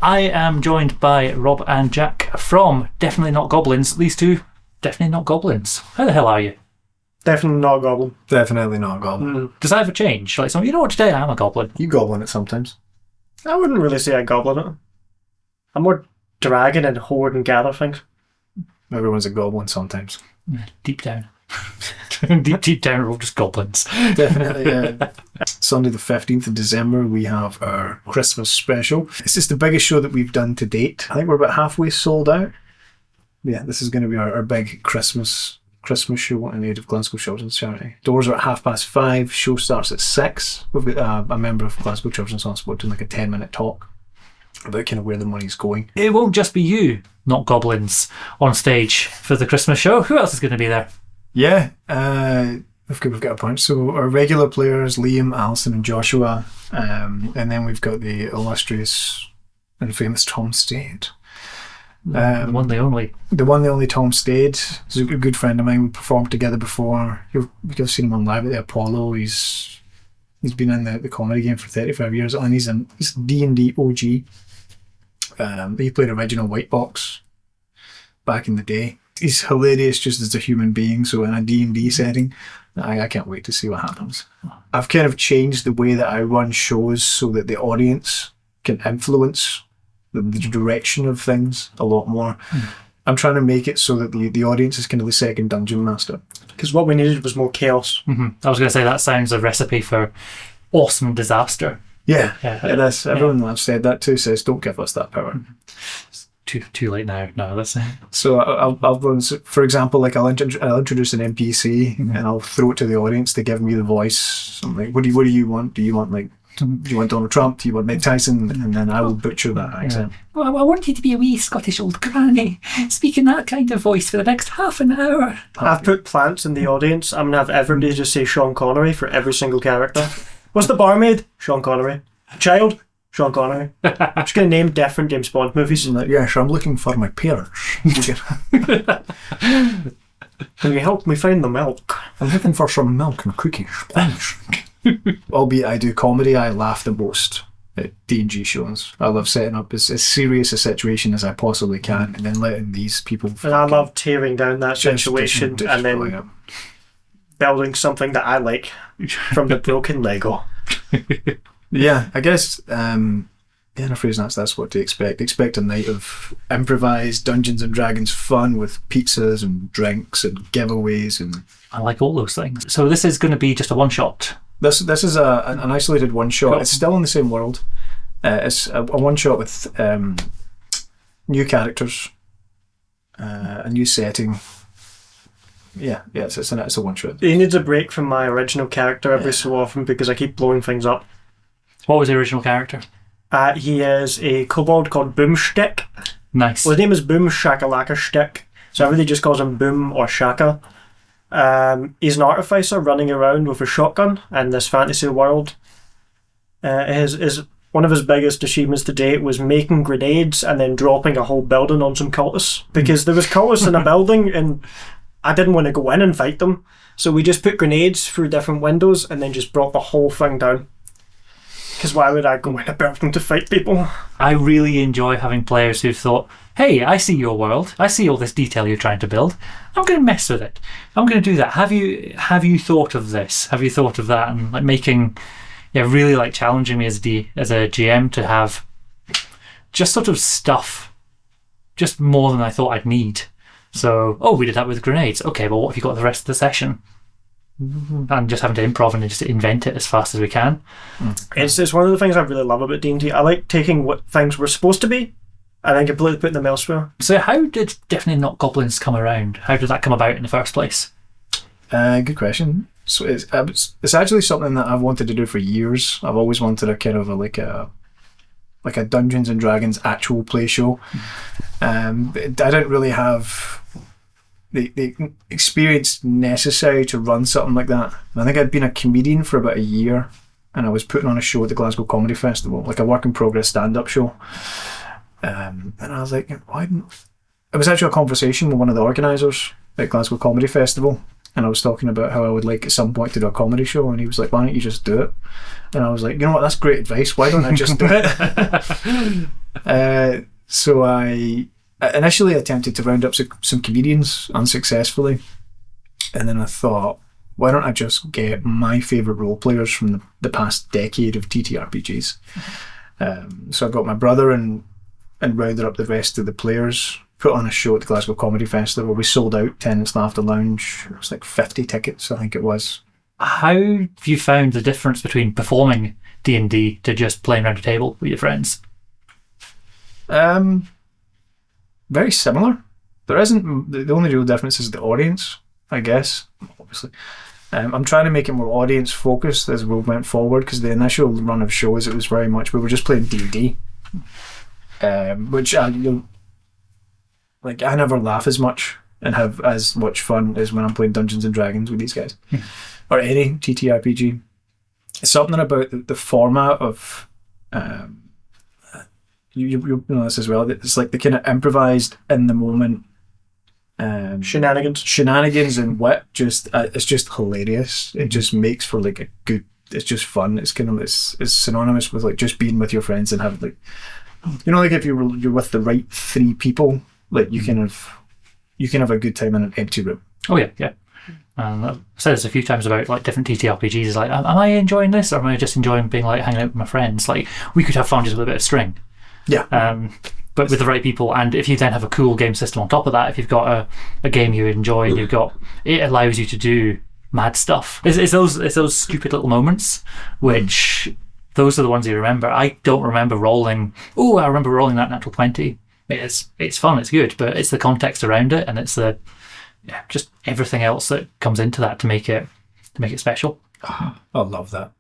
I am joined by Rob and Jack from Definitely Not Goblins. These two, definitely not goblins. How the hell are you? Definitely not a goblin. Definitely not a goblin. Does that ever change? Like, you know what, today I am a goblin. You goblin it sometimes. I wouldn't really say I goblin it. I'm more dragon and hoard and gather things. Everyone's a goblin sometimes. Deep down. deep down, we're all just goblins. Definitely. Sunday the 15th of December, we have our Christmas special. This is the biggest show that we've done to date. I think we're about halfway sold out. Yeah, this is going to be our big Christmas show in aid of Glasgow Children's Charity. Doors are at 5:30. Show starts at 6. We've got a member of Glasgow Children's Hospital doing like a 10-minute talk about kind of where the money's going. It won't just be you, not goblins, on stage for the Christmas show. Who else is going to be there? Yeah, we've got a bunch. So our regular players, Liam, Alison and Joshua, and then we've got the illustrious and famous Tom Stade. The one, the only. The one, the only Tom Stade. He's a good friend of mine. We performed together before. You've seen him on live at the Apollo. He's been in the comedy game for 35 years, and he's DnD OG. He played original White Box back in the day. He's hilarious just as a human being, so in a D&D setting, I can't wait to see what happens. I've kind of changed the way that I run shows so that the audience can influence the direction of things a lot more. I'm trying to make it so that the audience is kind of the second dungeon master. Because what we needed was more chaos. I was going to say, that sounds a recipe for awesome disaster. Yeah, it is. Everyone I've said that to says, don't give us that power. Too late now. No, that's it. So I'll run, for example, like I'll introduce an NPC and I'll throw it to the audience to give me the voice. I'm like, what do you want? Do you want Donald Trump? Do you want Mike Tyson? And then I will butcher that accent. Well, I want you to be a wee Scottish old granny speaking that kind of voice for the next half an hour. I've put plants in the audience. I'm going to have everybody just say Sean Connery for every single character. What's the barmaid? Sean Connery. Child? Sean Connery. I'm just going to name different James Bond movies. Like, yes, I'm looking for my parents. Can you help me find the milk? I'm looking for some milk and cookies, please. Albeit I do comedy, I laugh the most at D&G shows. I love setting up as serious a situation as I possibly can and then letting these people... And I love tearing down that situation and then building something that I like from the broken Lego. Yeah, I guess in a phrase that's what to expect. Expect a night of improvised Dungeons and Dragons fun with pizzas and drinks and giveaways and... I like all those things. So this is going to be just a one-shot? This is an isolated one-shot. Cool. It's still in the same world. It's a one-shot with new characters, a new setting. Yeah, it's a one-shot. He needs a break from my original character every so often because I keep blowing things up. What was the original character? He is a kobold called Boomstick. Nice. Well, his name is Boom Shakalaka Stick, so everybody just calls him Boom or Shaka. He's an artificer running around with a shotgun in this fantasy world. His one of his biggest achievements to date was making grenades and then dropping a whole building on some cultists. Because there was cultists in a building and I didn't want to go in and fight them. So we just put grenades through different windows and then just brought the whole thing down. Because why would I go in a building to fight people? I really enjoy having players who've thought, hey, I see your world. I see all this detail you're trying to build. I'm going to mess with it. I'm going to do that. Have you thought of this? Have you thought of that? And like making, really like challenging me as a GM to have just sort of stuff, just more than I thought I'd need. So, we did that with grenades. Okay, well, what have you got the rest of the session? And just having to improv and just invent it as fast as we can. It's one of the things I really love about D&D. I like taking what things were supposed to be and then completely putting them elsewhere. So how did Definitely Not Goblins come around? How did that come about in the first place? Good question. So it's actually something that I've wanted to do for years. I've always wanted a kind of a Dungeons and Dragons actual play show. I didn't really have the experience necessary to run something like that. I think I'd been a comedian for about a year and I was putting on a show at the Glasgow Comedy Festival, like a work in progress stand-up show. And I was like, why didn't... It was actually a conversation with one of the organisers at Glasgow Comedy Festival, and I was talking about how I would like at some point to do a comedy show, and he was like, why don't you just do it? And I was like, you know what, that's great advice, why don't I just do it? So I initially attempted to round up some comedians unsuccessfully, and then I thought, why don't I just get my favourite role players from the past decade of TTRPGs? So I got my brother and rounded up the rest of the players, put on a show at the Glasgow Comedy Festival. We sold out Tenants Laughter Lounge. It was like 50 tickets, I think it was. How have you found the difference between performing D&D to just playing around a table with your friends? Very similar. There isn't, the only real difference is the audience, I guess, obviously. I'm trying to make it more audience focused as we went forward, because the initial run of shows, it was very much, we were just playing D&D, which I never laugh as much and have as much fun as when I'm playing Dungeons and Dragons with these guys, or any TTRPG. It's something about the format of you know this as well. It's like the kind of improvised in the moment shenanigans and wit. It's just hilarious. It just makes for like a good. It's just fun. It's kind of it's synonymous with like just being with your friends and having like, you know, like if you're with the right three people, like you can have a good time in an empty room. Oh yeah. And I've said this a few times about like different TTRPGs. Is like, am I enjoying this, or am I just enjoying being like hanging out with my friends? Like we could have fun just with a bit of string. Yeah. But with the right people, and if you then have a cool game system on top of that, if you've got a game you enjoy, and it allows you to do mad stuff. It's those stupid little moments, which those are the ones you remember. I don't remember rolling. Oh, I remember rolling that natural 20. It's fun, it's good, but it's the context around it, and it's just everything else that comes into that to make it special. I love that.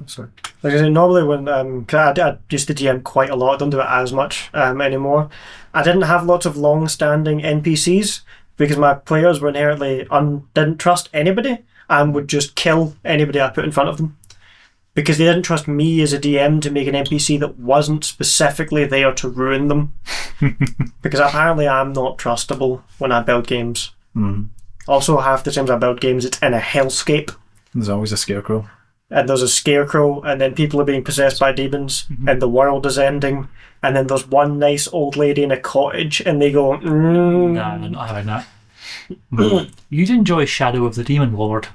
Sorry. Like I said, normally when cause I used to DM quite a lot, I don't do it as much anymore. I didn't have lots of long-standing NPCs because my players were inherently didn't trust anybody and would just kill anybody I put in front of them, because they didn't trust me as a DM to make an NPC that wasn't specifically there to ruin them. Because apparently I'm not trustable when I build games. Also, half the times I build games, it's in a hellscape. There's always a scarecrow. And there's a scarecrow, and then people are being possessed by demons, and the world is ending, and then there's one nice old lady in a cottage, and they go, No, I'm not having that. You'd enjoy Shadow of the Demon Lord.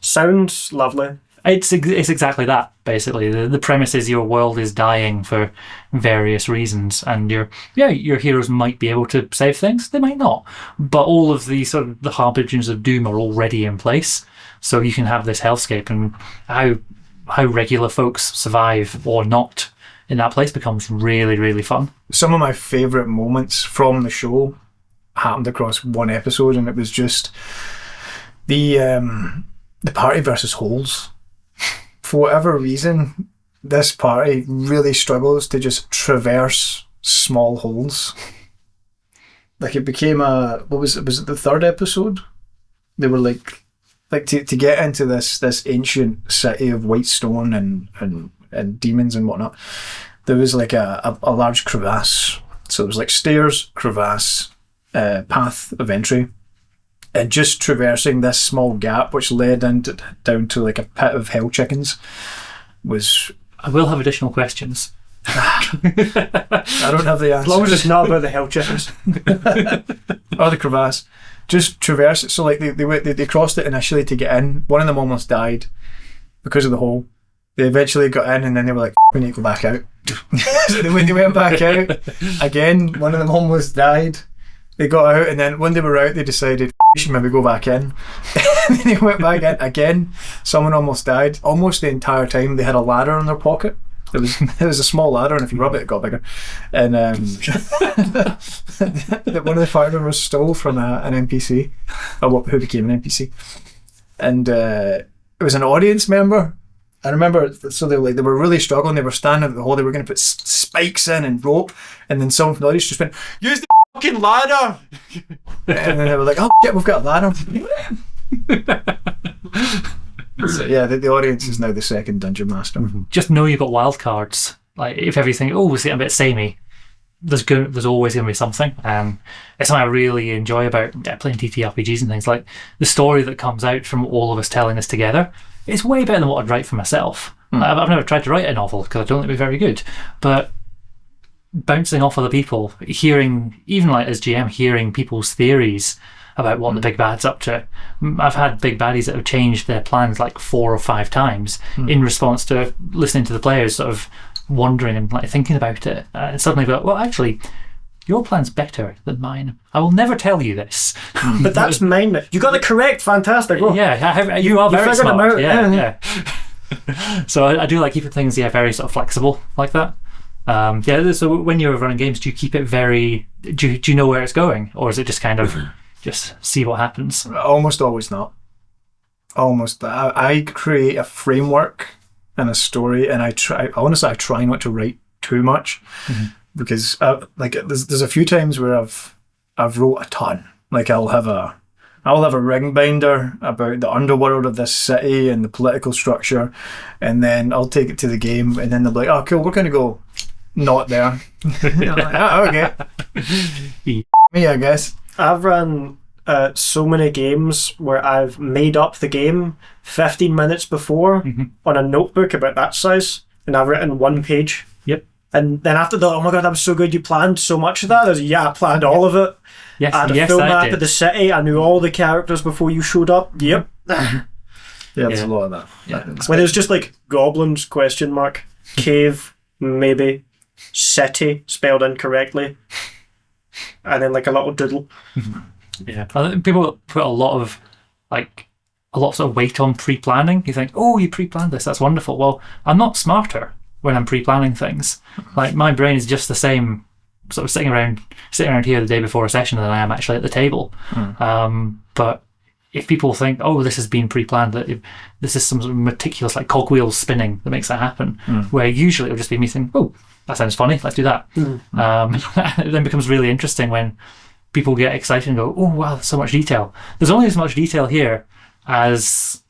Sounds lovely. It's exactly that, basically. The premise is your world is dying for various reasons, and your heroes might be able to save things, they might not. But all of the sort of the harbingers of doom are already in place. So you can have this hellscape, and how regular folks survive or not in that place becomes really, really fun. Some of my favourite moments from the show happened across one episode, and it was just the party versus holes. For whatever reason, this party really struggles to just traverse small holes. Like it became was it the third episode? They were like to get into this ancient city of white stone and demons and whatnot, there was like a large crevasse. So it was like stairs, crevasse, path of entry, and just traversing this small gap which led down to like a pit of hell chickens was... I will have additional questions. I don't have the answers. As long as it's not about the hell chickens. Or the crevasse. Just traverse it. So like they crossed it initially to get in. One of them almost died because of the hole. They eventually got in, and then they were like, we need to go back out. So they went back out again. One of them almost died. They got out, and then when they were out, they decided we should maybe go back in. And then they went back in again. Someone almost died. Almost the entire time they had a ladder in their pocket. It was a small ladder, and if you rub it, it got bigger. And one of the fire members stole from an NPC, who became an NPC, and it was an audience member. I remember, so they were really struggling. They were standing at the hole. They were going to put spikes in and rope, and then someone from the audience just went, "Use the fucking ladder!" And then they were like, "Oh shit, we've got a ladder." So yeah, the audience is now the second dungeon master. Just know you've got wild cards. Like if everything, it's getting a bit samey, there's always going to be something. It's something I really enjoy about playing TTRPGs and things. Like the story that comes out from all of us telling this together, it's way better than what I'd write for myself. I've never tried to write a novel because I don't think it'd be very good. But bouncing off other people, hearing, even like as GM, hearing people's theories about what the big bad's up to. I've had big baddies that have changed their plans like 4 or 5 times in response to listening to the players sort of wondering and like thinking about it. And suddenly go, well, actually, your plan's better than mine. I will never tell you this. But that's mine. You got it correct. Fantastic. Oh. Yeah, you are very figured smart. them out. Yeah. So I do like keeping things very sort of flexible like that. So when you're running games, do you keep it very... Do you know where it's going? Or is it just kind of just see what happens? Almost always not. Almost. I create a framework and a story, and I try not to write too much, because there's a few times where I've wrote a ton. Like I'll have a ring binder about the underworld of this city and the political structure, and then I'll take it to the game, and then they'll be like, oh cool, we're going to go not there. Like, okay. Me, I guess. I've run so many games where I've made up the game 15 minutes before on a notebook about that size, and I've written 1 page. Yep. And then after oh my god, that was so good, you planned so much of that. I planned all of it. Yes, I had a full map of the city. I knew all the characters before you showed up. Yep. There's a lot of that. Yeah. When it was just like goblins, ? Cave, maybe, city, spelled incorrectly, and then like a little doodle. Yeah. I think people put a lot of sort of weight on pre-planning. You think, oh, you pre-planned this, that's wonderful. Well, I'm not smarter when I'm pre-planning things. Like my brain is just the same, sort of sitting around here the day before a session than I am actually at the table. But if people think, oh, this has been pre-planned, that this is some sort of meticulous like cogwheels spinning that makes that happen, where usually it'll just be me saying, oh, that sounds funny, let's do that. It then becomes really interesting when people get excited and go, oh wow, there's so much detail. There's only as much detail here as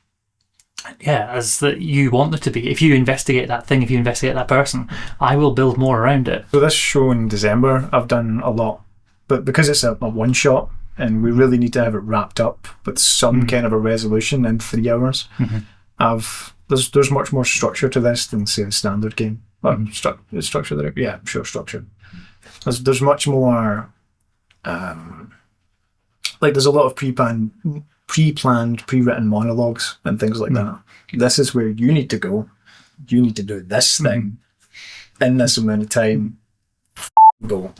that you want there to be. If you investigate that thing, if you investigate that person, I will build more around it. So this show in December, I've done a lot, but because it's a one shot and we really need to have it wrapped up with some kind of a resolution in 3 hours, there's much more structure to this than say a standard game. Structure there? Yeah, sure, structure. There's much more. There's a lot of pre-planned, pre-written monologues and things like that. This is where you need to go. You need to do this thing in this amount of time. Go.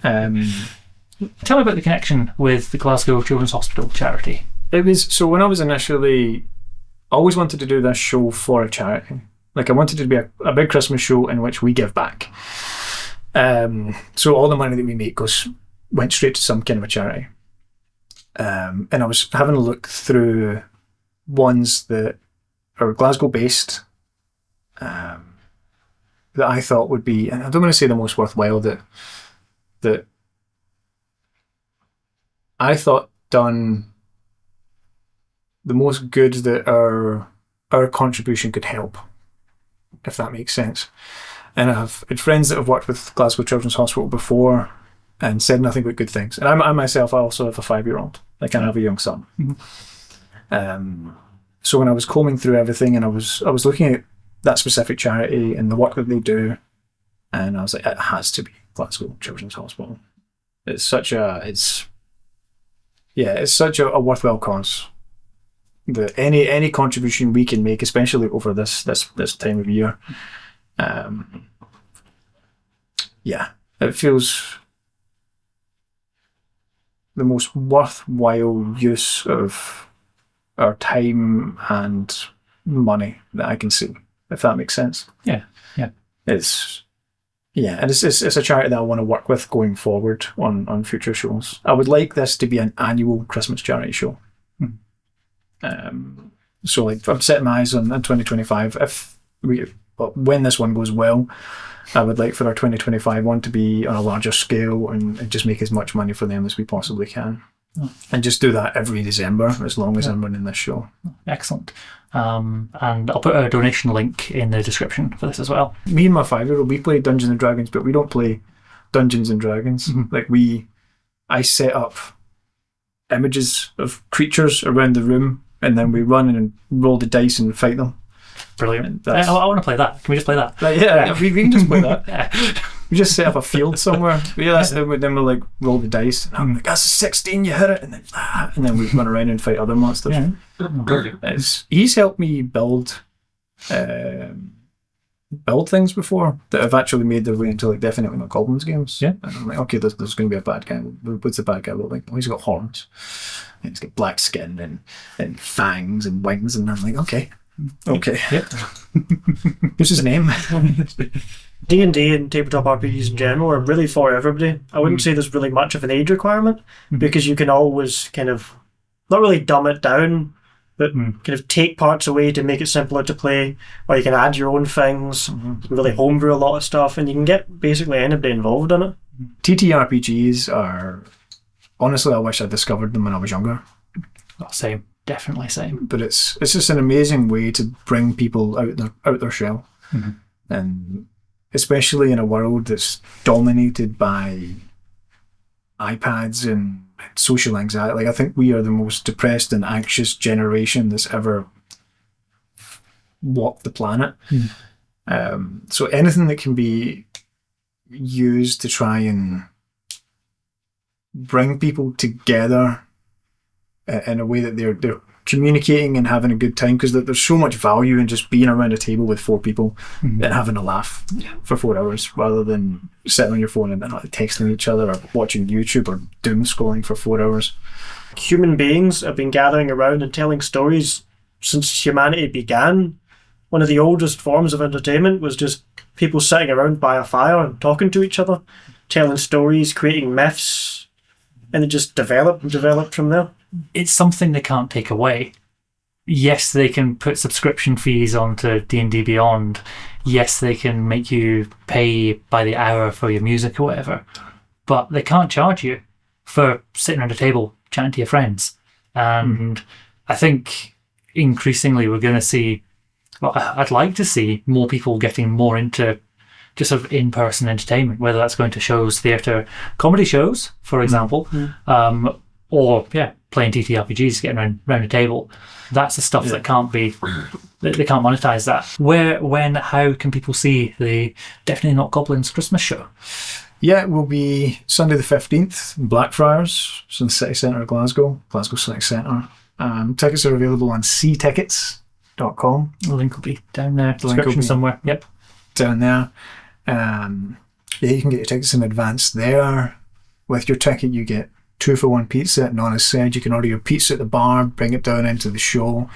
Tell me about the connection with the Glasgow Children's Hospital charity. It was so when I was initially, I always wanted to do this show for a charity. Like I wanted it to be a big Christmas show in which we give back. So all the money that we make went straight to some kind of a charity. And I was having a look through ones that are Glasgow based, that I thought would be, and I don't want to say the most worthwhile, that I thought done the most good that our contribution could help, if that makes sense. And I've had friends that have worked with Glasgow Children's Hospital before and said nothing but good things. And I myself, I also have a 5-year-old. Like I have a young son. So when I was combing through everything and I was looking at that specific charity and the work that they do, and I was like, it has to be Glasgow Children's Hospital. It's such a worthwhile cause. That any contribution we can make, especially over this time of year, it feels the most worthwhile use of our time and money that I can see, if that makes sense. Yeah. It's a charity that I want to work with going forward on future shows. I would like this to be an annual Christmas charity show. So like I'm setting my eyes on 2025. When this one goes well, I would like for our 2025 one to be on a larger scale and just make as much money for them as we possibly can. And just do that every December as long as I'm running this show. Excellent. And I'll put a donation link in the description for this as well. Me and my 5-year-old, we play Dungeons and Dragons, but we don't play Dungeons and Dragons. I set up images of creatures around the room, and then we run and roll the dice and fight them. Brilliant. I want to play that. Can we just play that? We can just play that. Yeah. We just set up a field somewhere. Yeah, that's then we like roll the dice. And I'm like, that's a 16, you hit it, and then we run around and fight other monsters. Yeah. He's helped me build things before that have actually made their way into like Definitely Not Goblins games. Yeah. And I'm like, okay, there's going to be a bad guy. What's the bad guy look like? Oh, he's got horns. And he's got black skin and fangs and wings. And I'm like, okay. Yep. What's his name? D&D and tabletop RPGs in general are really for everybody. I wouldn't say there's really much of an age requirement because you can always kind of not really dumb it down, but kind of take parts away to make it simpler to play, or you can add your own things, you can really homebrew a lot of stuff, and you can get basically anybody involved in it. TTRPGs are, honestly, I wish I discovered them when I was younger. Oh, same. Definitely same. But it's just an amazing way to bring people out their shell. And especially in a world that's dominated by iPads and social anxiety. Like, I think we are the most depressed and anxious generation that's ever walked the planet. So anything that can be used to try and bring people together in a way that they're communicating and having a good time, because there's so much value in just being around a table with 4 people and having a laugh for 4 hours, rather than sitting on your phone and texting each other or watching YouTube or doom scrolling for 4 hours. Human beings have been gathering around and telling stories since humanity began. One of the oldest forms of entertainment was just people sitting around by a fire and talking to each other, telling stories, creating myths, and it just developed from there. It's something they can't take away. Yes, they can put subscription fees onto D&D Beyond. Yes, they can make you pay by the hour for your music or whatever. But they can't charge you for sitting around a table chatting to your friends. And I think increasingly we're going to see, well, I'd like to see more people getting more into just sort of in-person entertainment, whether that's going to shows, theatre, comedy shows, for example, or playing TTRPGs, getting around a table. That's the stuff that can't be, they can't monetize that. Where, when, how can people see the Definitely Not Goblins Christmas show? Yeah, it will be Sunday the 15th in Blackfriars. It's in the city centre of Glasgow City Centre. Tickets are available on ctickets.com. The link will be down there, description somewhere. Yep. Down there. You can get your tickets in advance there. With your ticket, you get 2-for-1 pizza. And Nonna said you can order your pizza at the bar, bring it down into the show.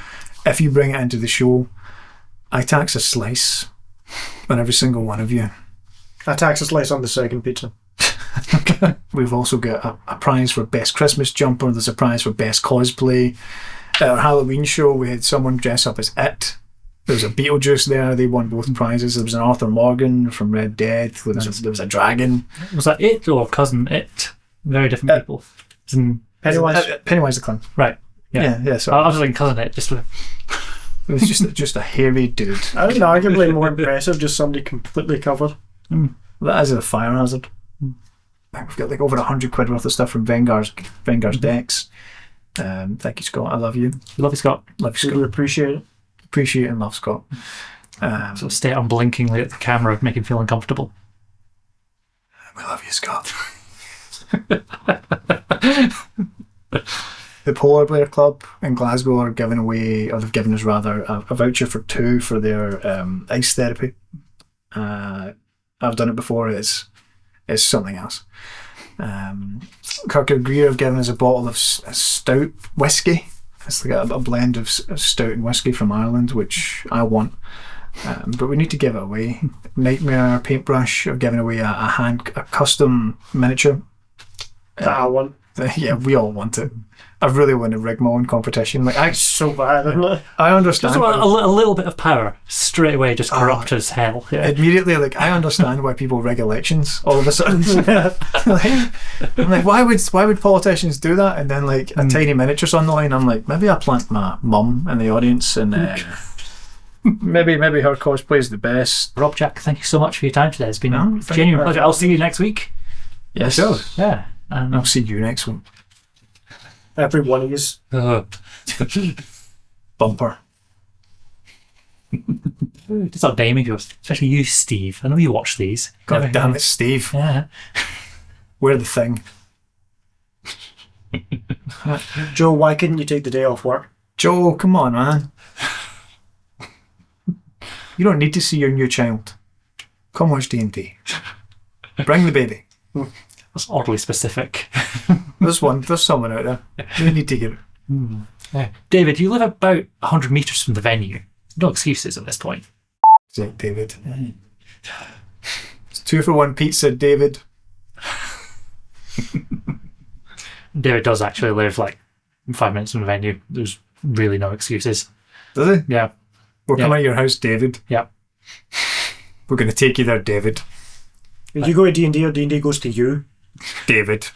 If you bring it into the show, I tax a slice on every single one of you. I tax a slice on the second pizza. We've also got a prize for best Christmas jumper. There's a prize for best cosplay. At our Halloween show, we had someone dress up as It. There was a Beetlejuice there. They won both prizes. There was an Arthur Morgan from Red Dead. There was a dragon. Was that It or Cousin It? Very different people. Pennywise the clown. Right. Yeah. So I was thinking Cousin It. It was just a hairy dude. I think arguably more impressive, just somebody completely covered. That is a fire hazard. We've got like over £100 worth of stuff from Vengar's decks. Thank you, Scott. I love you. Love you, Scott. Love you, Scott. Really appreciate it. Appreciate and love Scott. So stay unblinkingly at the camera, make him feel uncomfortable. We love you, Scott. The Polar Bear Club in Glasgow are giving away, or they've given us rather, a voucher for 2 for their ice therapy. I've done it before. It's something else. Kirk Greer have given us a bottle of stout whiskey. It's like a blend of stout and whiskey from Ireland, which I want. But we need to give it away. Nightmare Paintbrush have given away a custom miniature. That I want. Yeah, we all want it. I really want to rig my own competition. Like, It's so bad, isn't it? I understand. Just a little bit of power straight away, just corrupt as hell. Yeah. Immediately, like, I understand why people rig elections all of a sudden. I'm like, why would politicians do that? And then like a tiny miniature's on the line. I'm like, maybe I plant my mum in the audience and maybe her cosplay is the best. Rob Jack, thank you so much for your time today. It's been a genuine pleasure. I'll see you next week. Yes, sure. Yeah. I'll see you next week. Every one of yous. Bumper. It's not naming people, especially you, Steve. I know you watch these. God damn it, Steve. Yeah. We're the thing. Joe, why couldn't you take the day off work? Joe, come on, man. You don't need to see your new child. Come watch D&D. Bring the baby. That's oddly specific. There's someone out there. You need to hear it. Yeah. David, you live about 100 metres from the venue. No excuses at this point. David. It's 2-for-1 pizza, David. David does actually live like 5 minutes from the venue. There's really no excuses. Does he? Yeah. We're coming to your house, David. Yeah. We're going to take you there, David. You go to D&D or D&D goes to you? David.